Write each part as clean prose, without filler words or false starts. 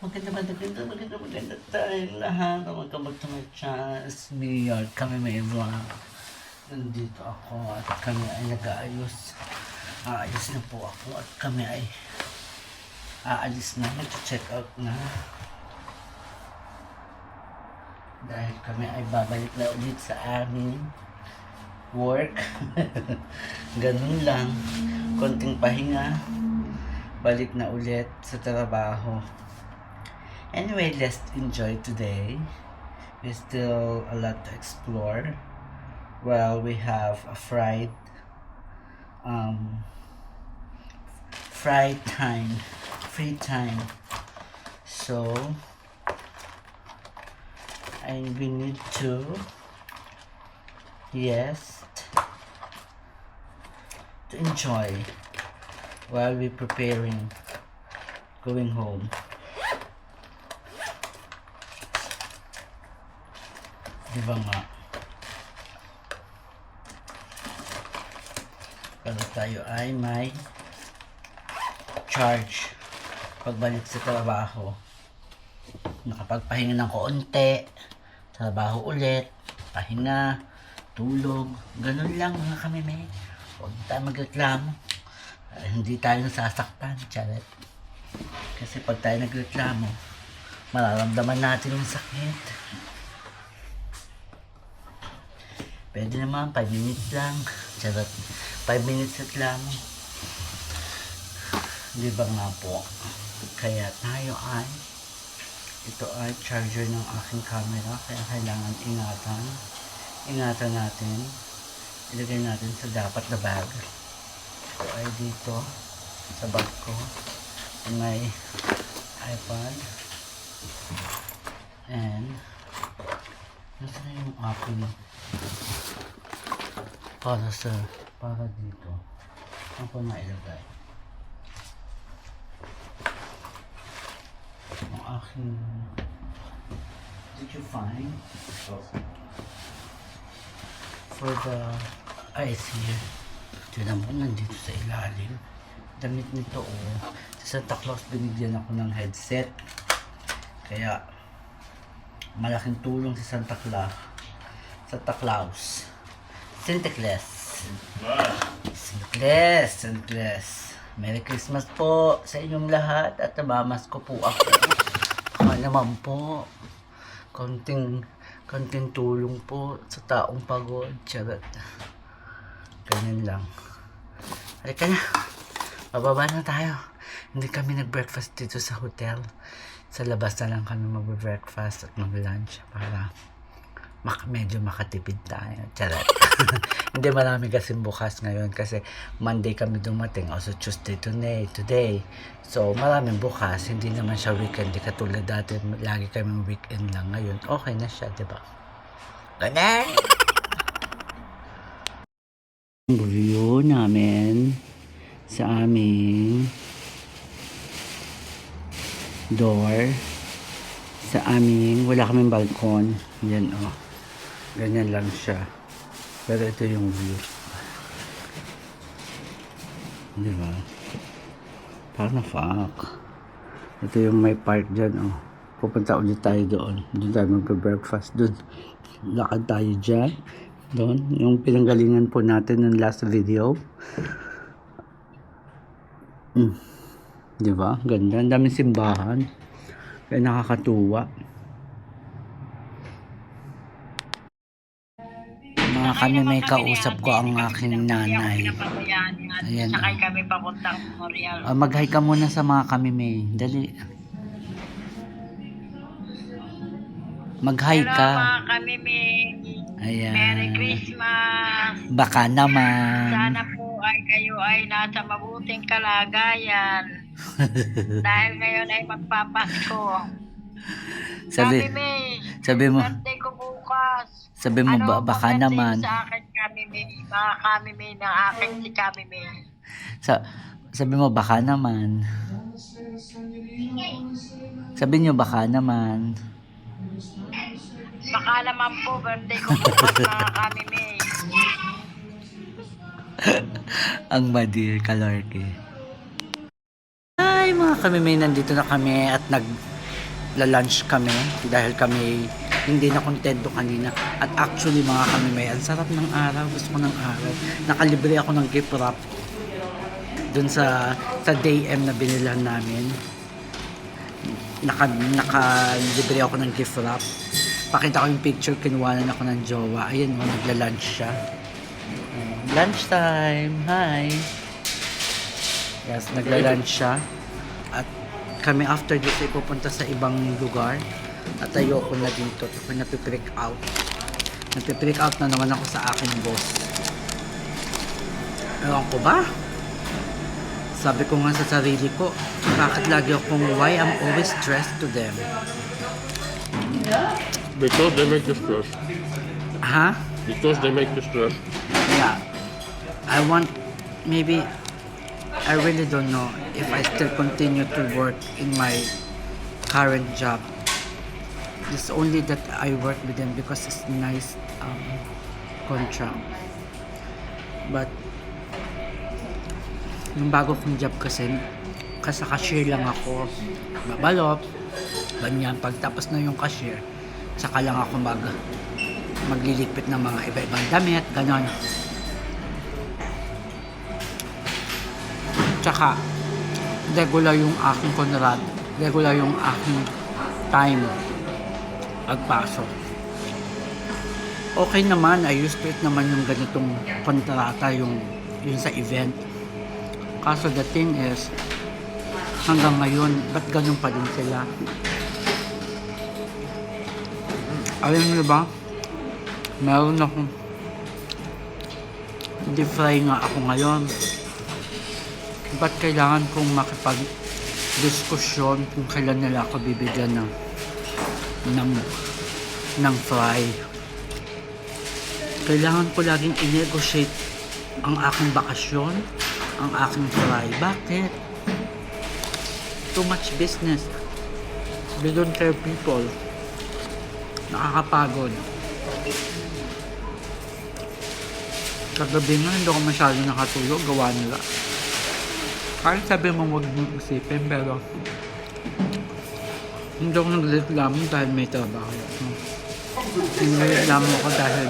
Maganda tayong lahat. Welcome back to my channel. It's me, York. Kami may vlog. Nandito ako at kami ay nag-aayos. Aayos na po ako at kami ay aalis na. Nag-check out na. Dahil kami ay babalik na ulit sa aming work. Ganun lang. Konting pahinga. Balik na ulit sa trabaho. Anyway, let's enjoy today. There's still a lot to explore. Well, we have a free time. So, and we need to, yes, to enjoy while we're preparing going home. Diba nga? Para tayo ay may charge pagbalik sa trabaho. Nakapagpahinga ng konti, trabaho ulit, pahinga, tulog, ganun lang mga kami may. Huwag tayo magreklamo. Hindi tayo nasasaktan, chalet. Kasi pag tayo nagreklamo, mararamdaman natin yung sakit. Pwede naman, 5 minutes lang. Charot. 5 minutes at lang. Di ba nga po? Kaya tayo ay, ito ay charger ng aking camera. Kaya kailangan ingatan. Ingatan natin. Ilagay natin sa dapat na bag. Ito ay dito sa bag ko. May iPad. And nasa na yung aking para dito. Ano pa mailagay? Ang aking, did you find for the ice here? Tignan mo, nandito sa ilalim. Damit nito sa Santa Claus binigyan ako ng headset. Kaya malaking tulong si Santa Claus. Santa Claus. Santa Claus. Merry Christmas po sa inyong lahat at namamas ko po ako. Naman po. Konting tulong po sa taong pagod. Charot. Ganyan lang. Halika na. Bababa na tayo. Hindi kami nag-breakfast dito sa hotel. Sa labas na lang kami mag-breakfast at mag-lunch para medyo makatipid tayo. Charot. Hindi marami kasi bukas ngayon kasi Monday kami dumating. Also Tuesday today. So maraming bukas. Hindi naman siya weekend. Di katulad dati. Lagi kami weekend lang. Ngayon okay na siya. Diba? Ganun! View namin sa aming door. Sa aming, wala kaming balkon. Yan ganyan lang siya. Pero ito yung view. Di ba? Parang fuck. Ito yung may park dyan, Pupunta ulit tayo doon. Doon tayo mag-breakfast. Doon. Lakad tayo dyan. Doon. Yung pinanggalingan po natin ng last video. Di ba? Ganda. Ang daming simbahan. Kaya nakakatuwa. Mga kami may kausap ko ang aking nanay. Ayan. Sakay kami papuntang Memorial. Mag-hi ka muna sa mga kami may. Dali. Mag-hi ka. Hello mga kami may. Ayan. Merry Christmas. Baka naman. Sana po ay kayo ay nasa mabuting kalagayan. Dahil ngayon ay magpapasko. Kami may. Sabi mo. Birthday ko bukas. Sabi mo baka naman. Sa akin kami may. Mga kami may ng akin si kami may. Sabi mo baka naman. Sabi niyo baka naman. Baka naman po birthday ko bukas mga kami may. Ang madir, kalorke. Ay, mga kami may nandito na kami at magla-lunch kami dahil kami hindi na kontento kanina. At actually mga kami may ang sarap ng araw, gusto ko ng araw. Nakalibre ako ng gift wrap dun sa day M na binilhan namin. Nakalibre ako ng gift wrap. Pakita ko yung picture, kinuwanan ako ng jowa. Ayan mo, nagla-lunch siya. Lunch time! Hi! Yes, nagla-lunch siya. At kami after this ay pupunta sa ibang lugar. At ayoko na dito. Ako napipreak out. Napipreak out na naman ako sa aking boss. Ewan ko ba? Sabi ko nga sa sarili ko, bakit lagi akong why I'm always stressed to them? Because they make you stress. Ha? Because they make you stress. Yeah. I want, maybe, I really don't know if I still continue to work in my current job. It's only that I work with them because it's nice contract. But, yung bago kong job kasi cashier lang ako. Babalot, ganyan. Pagtapos na yung cashier, saka lang ako maglilipit ng mga iba-ibang damit, ganon. Tsaka, regular yung aking kontrata, regular yung aking time pagpasok. Okay naman, I used to it naman yung ganitong kontrata, yung sa event. Kaso the thing is, hanggang ngayon, ba't ganun pa din sila? Alam niyo ba? Meron akong deep fry nga ako ngayon. Ba't kailangan kong makipag-diskusyon kung kailan nila ako bibigyan ng fry? Kailangan ko laging i-negotiate ang aking bakasyon, ang aking fry. Bakit? Too much business. They don't care people. Nakakapagod. Kagabi nga, hindi ako masyado nakatulog. Gawa nila. Kahit sabi mo huwag mong isipin, pero hindi ako nagreklamo dahil may trabaho. Nagreklamo ako dahil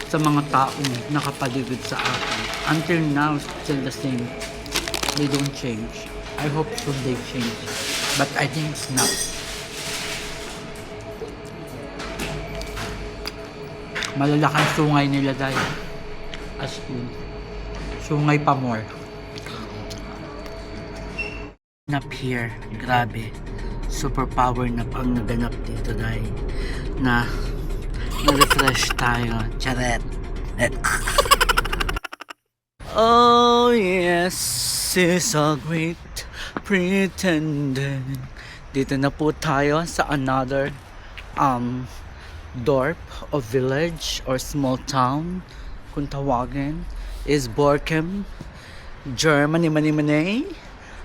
sa mga taong nakapaligid sa akin. Until now, still the same. They don't change. I hope soon they change. But I think it's not. Malalaking sungay nila dahil. As in, sungay pa more. Nap here, grabe. Superpower na pang naganap dito dahil na refresh tayo. Charet. Oh yes, is a great pretender. Dito na po tayo sa another dorp or village or small town kung tawagin is Borkum, Germany.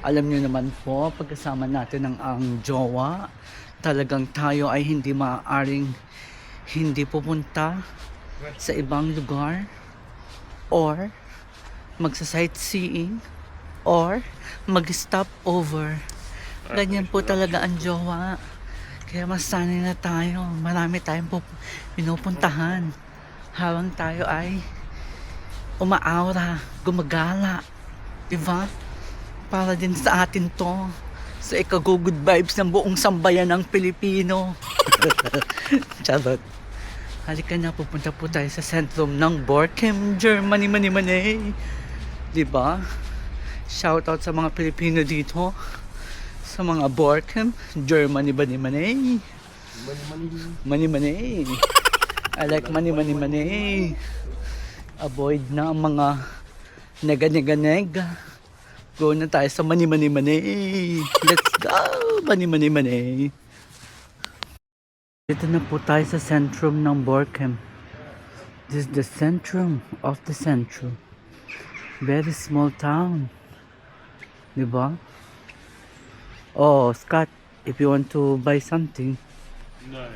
Alam nyo naman po, pagkasama natin ng ang jowa, talagang tayo ay hindi maaaring hindi pupunta sa ibang lugar or magsa-sightseeing or mag-stop over. Ganyan po talaga ang jowa. Kaya masanay na tayo. Marami tayong pinupuntahan. Habang tayo ay umaaura, gumagala. Diba? Para din sa atin to. Sa ika-good vibes ng buong sambayan ng Pilipino. Charot. Halika na, pupunta po tayo sa sentrum ng Borkum, Germany, diba? Shoutout sa mga Pilipino dito. Sa mga Borkum, Germany, money. I like money. Avoid na ang mga nega. Go na tayo sa money. Let's go! Money. Dito na po tayo sa centrum ng Borkum. This is the centrum of the centrum. Very small town. Diba? Oh, Scott, if you want to buy something. No.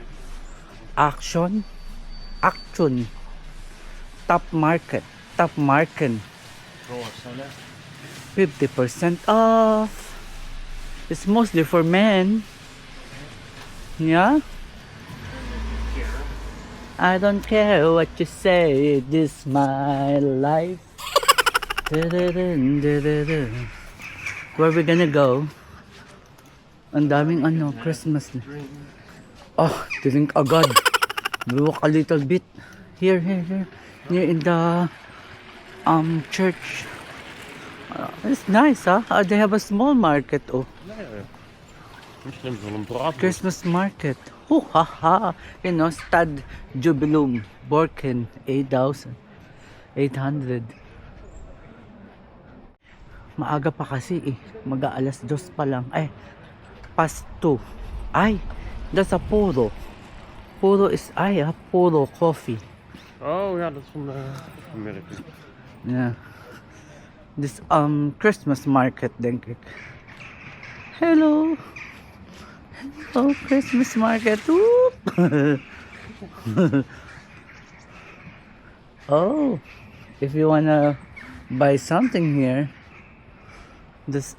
Action. Top market. Oh, so that 50% off. It's mostly for men. Yeah? I don't care what you say, this my life. Dun, dun, dun, dun. Where we gonna go? Ang daming ano, Christmas. Oh, drink agad. Walk a little bit. Here. Near in the church. It's nice, huh? They have a small market, oh. Misschien wel een braadworst. Christmas market. Oh, haha. You know, Stad Jubilum, Borken, 8,800. Maaga pa kasi eh. Mag-aalas 2 pa lang. Ay, past 2. Ay, that's a puro. Puro is, puro coffee. Oh ja, dat is van Amerika. Yeah. This Christmas market, denk ik. Hello. Hello, Christmas market. Whoop. Oh, if you wanna buy something here, this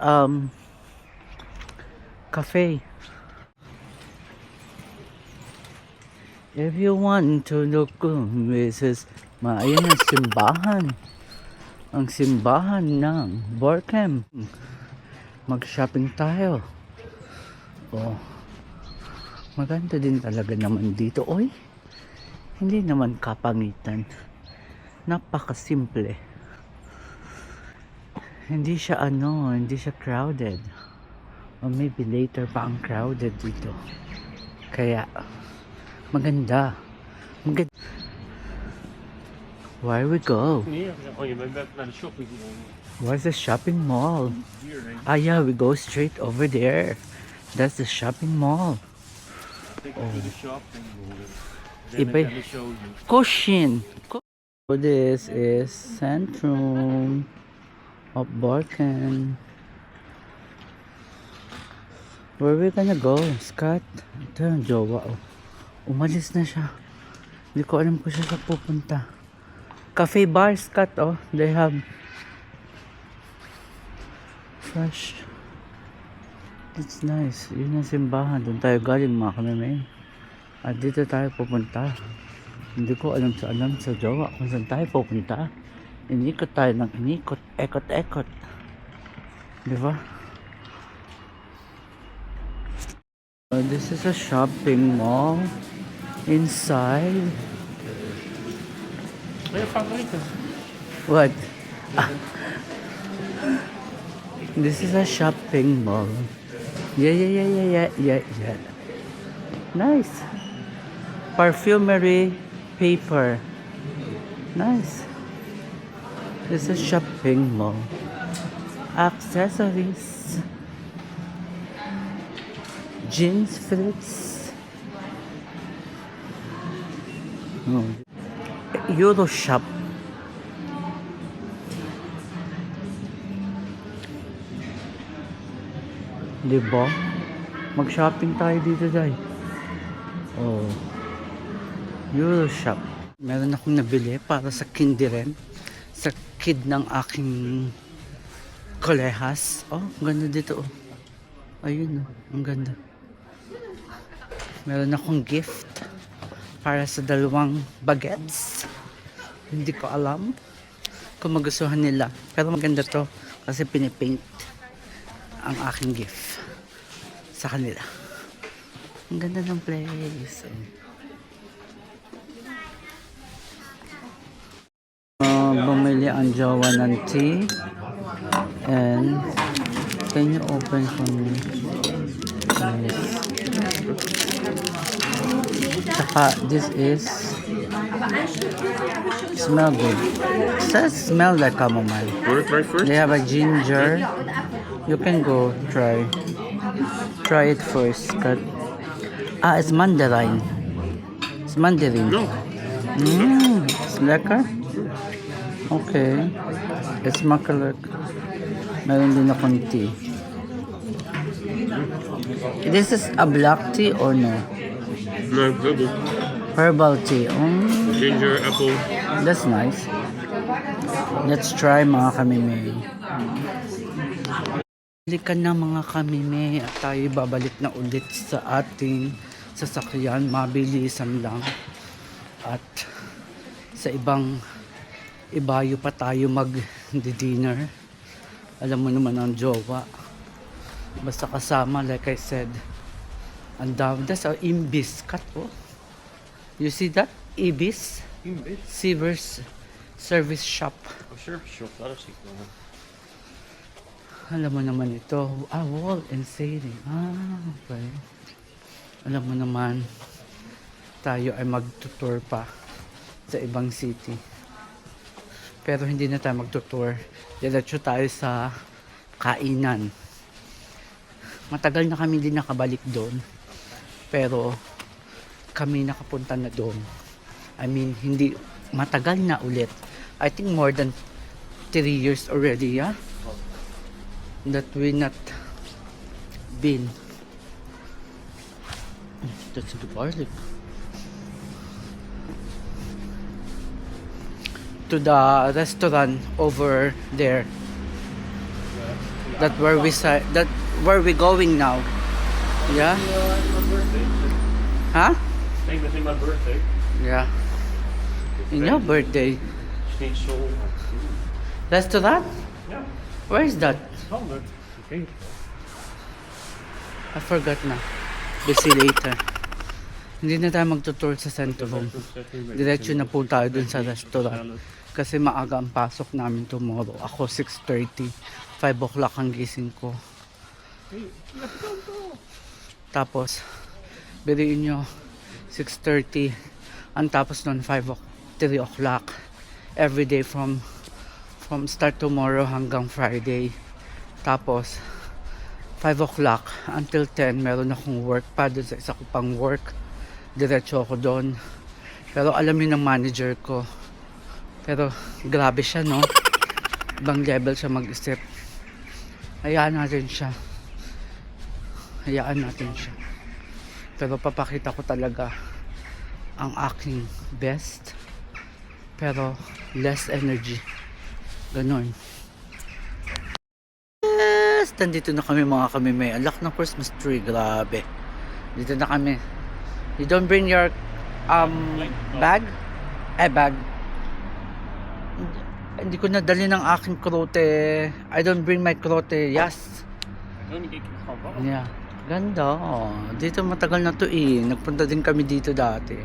cafe. If you want to look good, this is ayan ang simbahan. Ang simbahan ng Borkem. Mag-shopping tayo. Oh. Maganda din talaga naman dito. Oy, hindi naman kapangitan. Napakasimple. Hindi siya hindi siya crowded. Or maybe later pa ang crowded dito. Kaya, maganda. Where we go? Hier, oh je bent naar de shopping. Where's the shopping mall? Hier, denk ik. Ah yeah, we go straight over there. That's the shopping mall. Take you to the shop and then Iba- I'm gonna show you. Cushion. So this is Centrum of Borken. Where we gonna go, Scott? Ito yung jowa, oh. Umalis na siya. Hindi ko alam kung siya pupunta. Cafe bar, Scott, oh. They have fresh. It's nice. Yun ang simbahan. Doon tayo galing, mga kamimay. At dito tayo pupunta. Hindi ko alam sa jowa kung saan tayo pupunta. Inikot tayo ng inikot. Ekot. Diba? This is a shopping mall. Inside. Mijn favoriete. What? This is a shopping mall. Yeah. Nice. Perfumery paper. Nice. This is a shopping mall. Accessories. Jeans fits. Oh. Euro shop. Diba? Mag-shopping tayo dito, Day. Oh. Euro shop. Meron akong nabili para sa kindiren. Sa kid ng aking kolehas. Oh, ang ganda dito, oh. Ayun, oh. Ang ganda. Meron akong gift para sa 2 bagets. Hindi ko alam kung magustuhan nila. Pero maganda to kasi pinipaint ang aking gift sa kanila. Ang ganda ng place. Bumili ang jowa ng tea. And can you open for me? Saka this is smell good. It says smell like chamomile. Wil je het first? They have a ginger. You can go try it first. It's mandarin. It's mandarin. No. It's lekker. Okay. It's makkelijk. Meron din akong tea. This is a black tea or no? Nee, dat doe. Herbal tea. Ginger, apple. That's nice. Let's try, mga kamime. Balik ka na, mga kamime, at tayo babalik na ulit sa ating sasakyan, mabilisan lang. At sa ibang ibayo pa tayo mag-dinner. Alam mo naman ang jowa. Basta kasama, like I said. And that's our Imbis cut, oh. You see that? Ibis? Imbis? Sivers Service Shop. Oh, sure, sure. Dat is niet normaal. Alam mo naman ito. Wall and sailing. Okay. Alam mo naman, tayo ay magtutour pa sa ibang city. Pero hindi na tayo magtutour. Diretso tayo sa kainan. Matagal na kami din nakabalik doon. Pero kami nakapunta na doon. I mean, hindi matagal na ulit. I think more than 3 years already, yeah? That we not been. That's the garlic. To the restaurant over there. That where we going now. Yeah? My birthday. Huh? Ik denk dat in mijn birthday. Yeah. In your birthday. Is niet zo. Restaurant? Ja, Where is that? standaard. Oké. I forgot na. Busy later. Hindi na tayo magtutour sa Centrum. Diretso na po tayo dun sa restaurant. Kasi maaga ang pasok namin tomorrow. Ako 6:30. 5 o'clock ang gising ko. Tapos, biriin nyo, 6:30. Ang tapos nun, 3 o'clock. Every day from start tomorrow hanggang Friday. Tapos, 5 o'clock until 10, meron akong work pa dun sa isa ko pang work. Diretso ako doon. Pero alam yun ng manager ko. Pero grabe siya, no? Ibang level siya mag-isip. Hayaan natin siya. Hayaan natin siya. Pero papakita ko talaga ang aking best. Pero less energy. Ganon. Yes! Nandito na kami mga kami may alak ng Christmas tree. Grabe. Dito na kami. You don't bring your bag? Bag. Hindi ko nadali ng aking krote. I don't bring my krote. Yes. Yeah. Ganda. Oh. Dito matagal na to eh. Nagpunta din kami dito dati.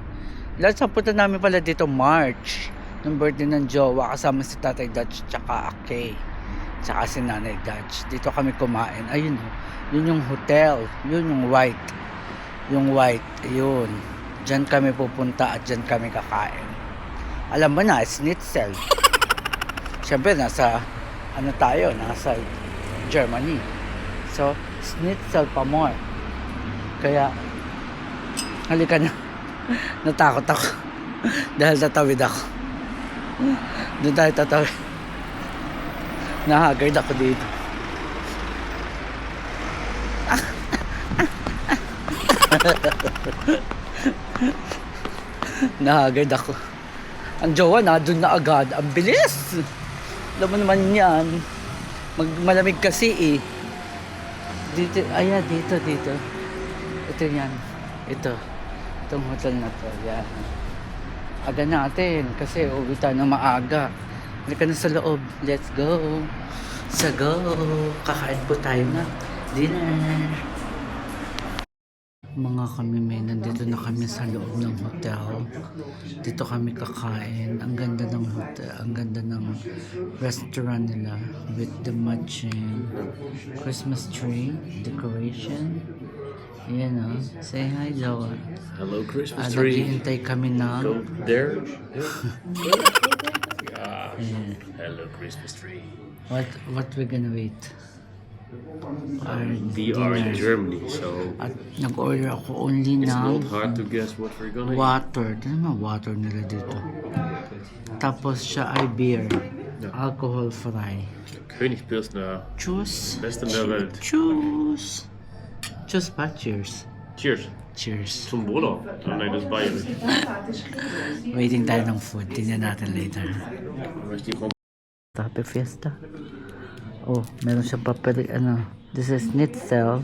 Lahat sa punta namin pala dito March. Nung birthday ng jowa. Kasama si Tatay Dutch tsaka Kay. Tsaka si Nanay Dutch. Dito kami kumain. Ayun oh. Yun yung hotel. Yun yung white. Yung white. Ayun. Diyan kami pupunta at diyan kami kakain. Alam mo na, schnitzel. Siyempre, nasa Germany. So, schnitzel pa more. Kaya, halika na. Natakot ako. Dahil tatawid ako. Doon tayo tatawid. Nahagard ako dito. Nahagard ako. Ang jowa na, doon na agad. Ang bilis! Alam mo naman yan. Malamig kasi eh. Dito, dito. Ito yan. Itong hotel na to. Yan. Aga natin kasi uwi tayo na maaga. Halika na sa loob. Let's go. Kakain po tayo na dinner. Mga kami may, nandito na kami sa loob ng hotel. Dito kami kakain. Ang ganda ng hotel, ang ganda ng restaurant nila with the matching Christmas tree decoration. Yan o. Say hi, Jowa. Hello, Christmas tree. Naghihintay kami na. Go there. Yeah. Hello, Christmas tree. What we gonna wait? We are in Germany, so At nag-order ako only it's ng not hard to guess what we're gonna eat. water. Ano naman water nila dito? Tapos siya ay beer. Ja. Alcohol free. Königpilsner. Choose. Beste der Welt. Choose. Choose pa. Cheers. Cheers. Cheers. Zum Wohle. Oh, nee, dat is Bayern. Waiting tayo ng food. Tingnan natin later. Maar is die gewoon... Tape Fiesta. Oh, meron siyang papel. This is schnitzel.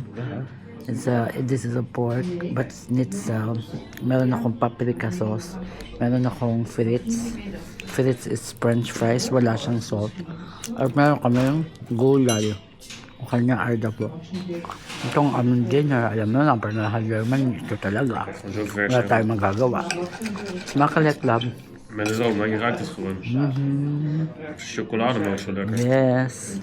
This is a pork, but schnitzel. Meron akong paprika sauce. Meron akong Fritz. Fritz is french fries, wala siyang salt. At meron kami yung gulay. O kanya arda po. Itong aming dinner, alam mo na, parang German, ito talaga. Zo vers. Wala tayong magagawa. Smakelijk lab. Met de room, maar je ruikt het gewoon. Chocolademelk zo lekker. Yes.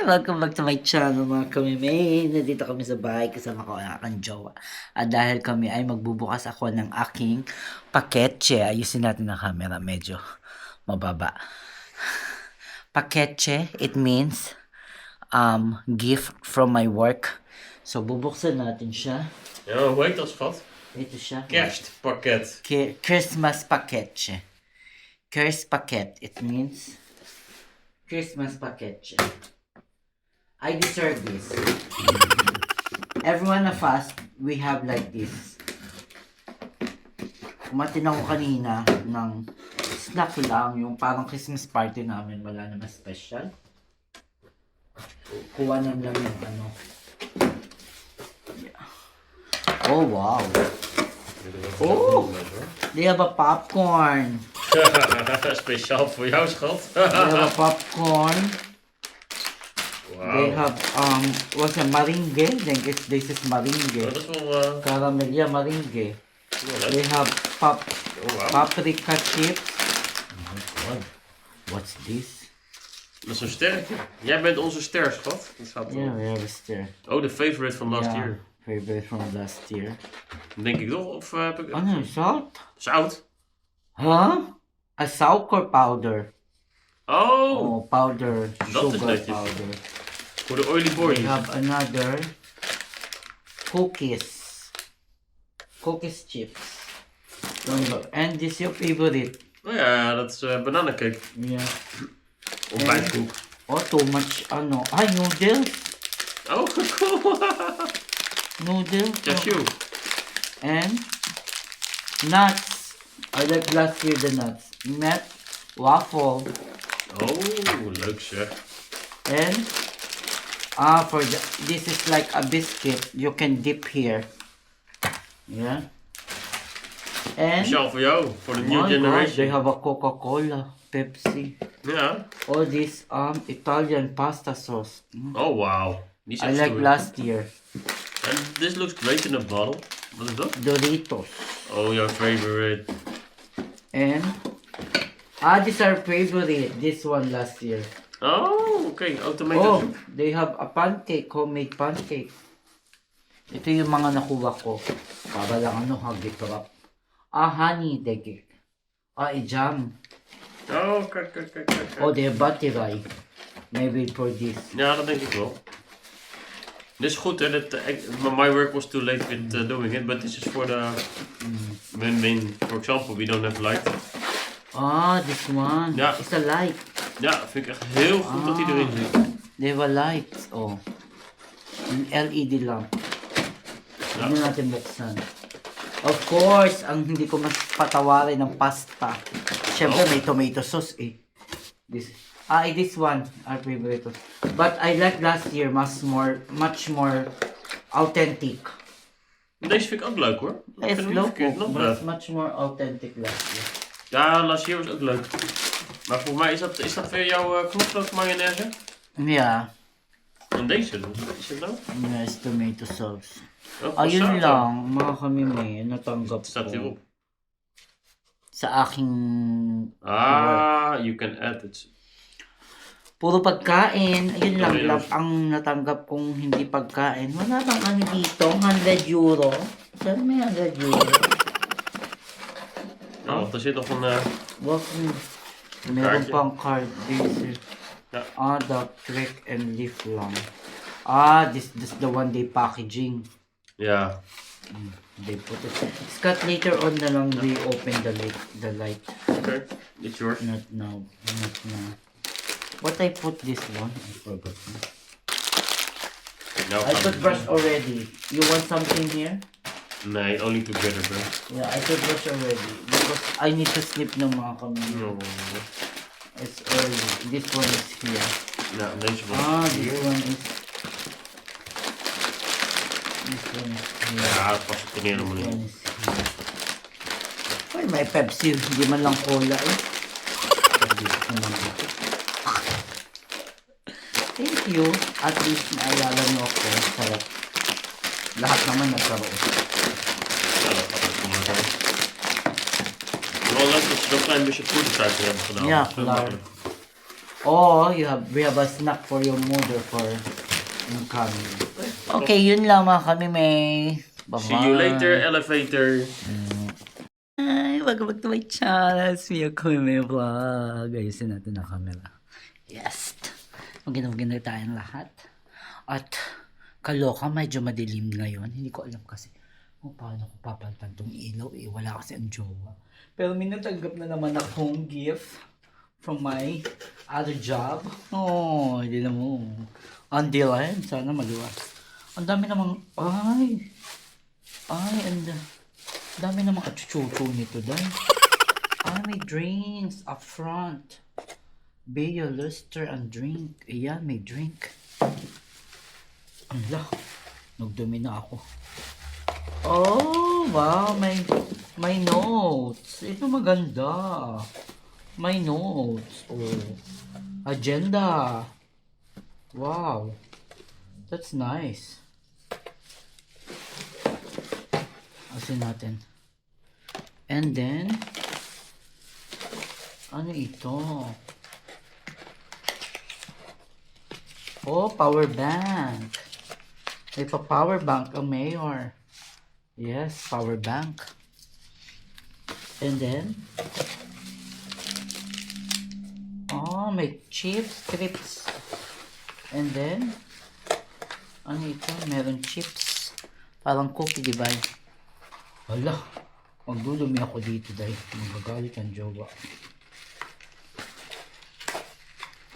Welcome back to my channel mga kamimay. Nandito kami sa bahay kasama ko ang aking jowa. At dahil kami ay magbubukas ako ng aking paketche. Ayusin natin ang camera, medyo mababa. Paketche, it means gift from my work. So bubuksan natin siya. Ja, hoe heet dat, schat? Ito siya. Kerstpakket. Christmas paketje. Kerstpakket. It means Christmas paketje. I deserve this. Every one of us, we have like this. Kumatin ako kanina ng snack lang, yung parang Christmas party namin, wala naman special. Kuha lang yung ano. Yeah. Oh, wow. Oh, they have a popcorn. Speciaal voor jou, schat. They have a popcorn. They Wauw. have, what's a maringue? I think this is maringue. Dat is wel... Caramel, yeah, maringue. They have Oh, wow. paprika chips. Oh my god. What's this? Dat is een sterretje. Jij bent onze ster, schat. Dat staat erop. Yeah, we have a stir. Oh, de favorite van last year. Favorite from last year. Denk ik toch? Of heb ik... Ano, salt? Zout? Huh? A sugar powder. Oh, Oh, powder. Dat is Sugar netjes. powder. voor de oily We boy. have another cookies. Cookies chips. And this is your favorite. Oh ja, dat is bananancake. Yeah. Ontbijtkoek. Oh, too much ano. Ay, noodles. Oh, cool. Noodles. Cashew. And nuts. I like last year the nuts. Nut, waffle. Oh, leuk zeg. And this is like a biscuit. You can dip here. Yeah. And Speciaal voor jou, voor de my new gosh, they generation. have a Coca-Cola, Pepsi. Ja. All this Italian pasta sauce. Oh, wow. Die is I echt like stoer. last year. And this looks great in a bottle. Wat is dat? Doritos. Oh, your favorite. And this is our favorite. This one last year. Oh, oké. Oh, tomato Oh, soup. they have a pancake, homemade pancake. Ito yung mga nakuha ko. Para lang hagitrap. Honey, deke. Jam. Oh, kijk, kijk, kijk, kijk. Oh, they have battery. Maybe for this. Ja, dat denk ik wel. Dit is goed, hè. My work was too late with doing it, but this is for the... When, for example, we don't have light. This one. Ja. It's a light. Ja, vind ik echt heel goed dat die erin zit. They have a light. Oh. Yung LED lamp. Ja. Hindi natin buksan. Of course, ang hindi ko mas patawarin ng pasta. Siyempre, may tomato sauce eh. This one, our favorite. But I like last year, much more authentic. Deze vind ik ook leuk, hoor. Ik It's vind hem niet verkeerd, local, not but it's bad. much more authentic last year. Ja, last year was ook leuk. Maar volgens mij is dat weer jouw knoflook mayonaise? Yeah, En deze, wat is het nou? yes, tomato sauce. Oh, Ayun passata. lang, mga kami may natanggap Wat staat ko hierop? sa aking You can add it. puro pagkain. Ayun lang, Ayun. lang ang natanggap kong hindi pagkain. Wala bang ano dito? 100 euro? Saan may 100 euro? Nou, want er zit nog een... Wag meron Kaartje. pang card dito. Ja. The trick and leaf lang. This the one day packaging. Ja. They put it. Scott, later on na lang we open the light. Oké, it's yours. Not now. Not now. What I put this one? I forgot. Nou, I put brush already. You want something here? Nee, only together, bro. Yeah, I put brush already. Because I need to sleep ng mga kami. Oh. It's early. This one is here. Nou, deze was This hier. one is... This one is here. Ja, pas het er helemaal This niet. one is here. Uy, may Pepsi. Hindi man lang cola eh. Dito naman ito. Thank you. At least naalala niyo ako. Sarap. Lahat naman nagkaroon. Ja, dat gaat ook maar zijn. Wel leuk dat ze zo'n klein beetje poedersuiker hebben gedaan. Ja, Dat is wel klaar. makkelijk. Oh, we have a snack for your mother for incoming. Okay, yun lang mga kami, May. Bye-bye. See you later, elevator. Ay, welcome back to my channel. It's me, ako may vlog. Ayusin natin ang camera. Yes. Maganda tayong lahat. At kaloka, medyo madilim ngayon. Hindi ko alam kasi kung paano ko papalitan tong ilaw. Eh, wala kasi ang jowa. Pero may natanggap na naman akong gift from my other job. Oh, hindi na mo. Ang dilan. Sana maluwas. Ang dami namang, ang dami namang achuchucho nito dahil. May drinks up front. Beer, luster, and drink. Ayan, may drink. Ala, nagdumi na ako. Oh, wow, may notes. Ito maganda. My notes. Oh. Agenda. Wow. That's nice. Asin natin. And then, ano ito? Oh, power bank. May pa-power bank ang mayor. Yes, power bank. And then, may chips, crisps. And then, ano ito? Meron chips. Parang cookie, di ba? Hala, magdudumi ako dito dahil magagalit ang jowa.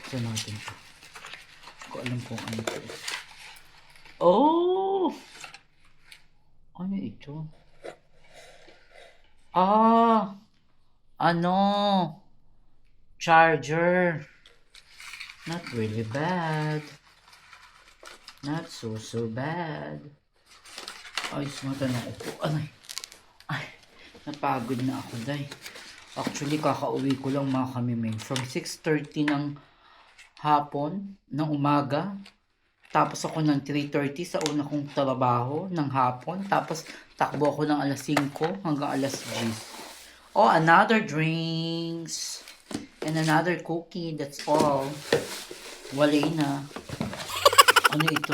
Ito natin ito. Hindi ko alam kung ano ito. Oh! Ano ito? Ano? Charger. Not really bad. Not so bad. Ay, sumata na ako. Ay, napagod na ako, day. Actually, kakauwi ko lang mga kami, May. From 6:30 ng hapon, ng umaga. Tapos ako ng 3:30 sa una kong trabaho ng hapon. Tapos takbo ako ng alas 5 hanggang alas 10. Oh, another drinks. And another cookie. That's all. Wala na. Ano ito?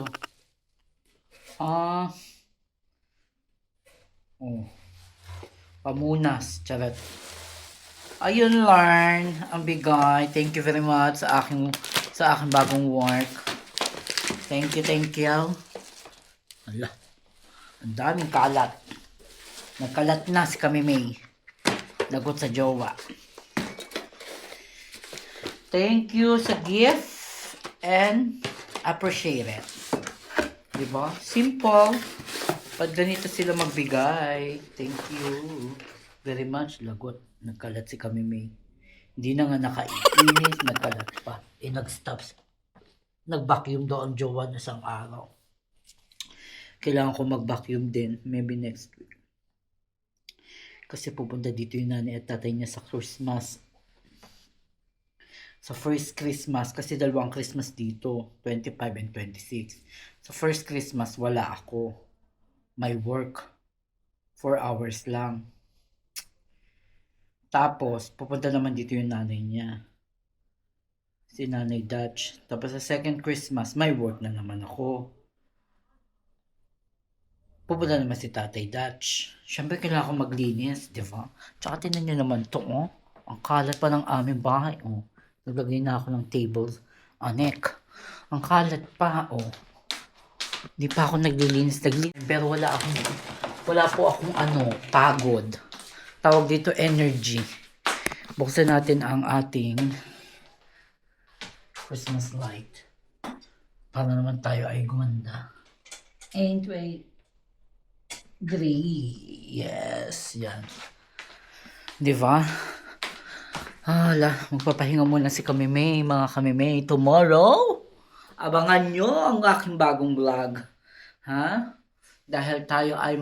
Pamunas. Charot. Ayun lang. Ang bigay. Thank you very much sa aking bagong work. Thank you. Ala. Ang daming kalat. Nagkalat na si kami, May. Lagot sa jowa. Thank you sa gift and appreciate it. Diba? Simple. Pag ganito sila magbigay. Thank you very much. Lagot. Nagkalat si kami, May. Hindi na nga nakainis. Nagkalat pa. Nag-stop. Nag-vacuum daw ang jowa na isang araw. Kailangan ko mag-vacuum din. Maybe next week. Kasi pupunta dito yung nanay at tatay niya sa Christmas. Sa first Christmas, kasi dalawang Christmas dito, 25 and 26. Sa first Christmas, wala ako. May work. 4 hours lang. Tapos, pupunta naman dito yung nanay niya. Si Nanay Dutch. Tapos sa second Christmas, may work na naman ako. Pupunta naman si Tatay Dutch. Siyempre, kailangan ko maglinis, di ba? Tsaka tinan nyo naman to, oh. Ang kalat pa ng aming bahay, oh. Naglagay na ako ng tables. Anek. Ang kalat pa, oh. Di pa ako naglilinis. Pero wala po akong pagod. Tawag dito energy. Buksan natin ang ating Christmas light. Para naman tayo ay gumanda. And wait. Gray. Yes. Yan. Di ba? Magpapahinga muna si Kamimay, mga Kamimay. Tomorrow, abangan nyo ang aking bagong vlog. Ha? dahil tayo ay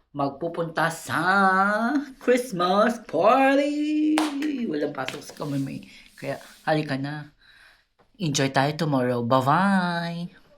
magpupunta sa Christmas party. Walang pasok sa kamay. Kaya halika na. Enjoy tayo tomorrow. Bye-bye!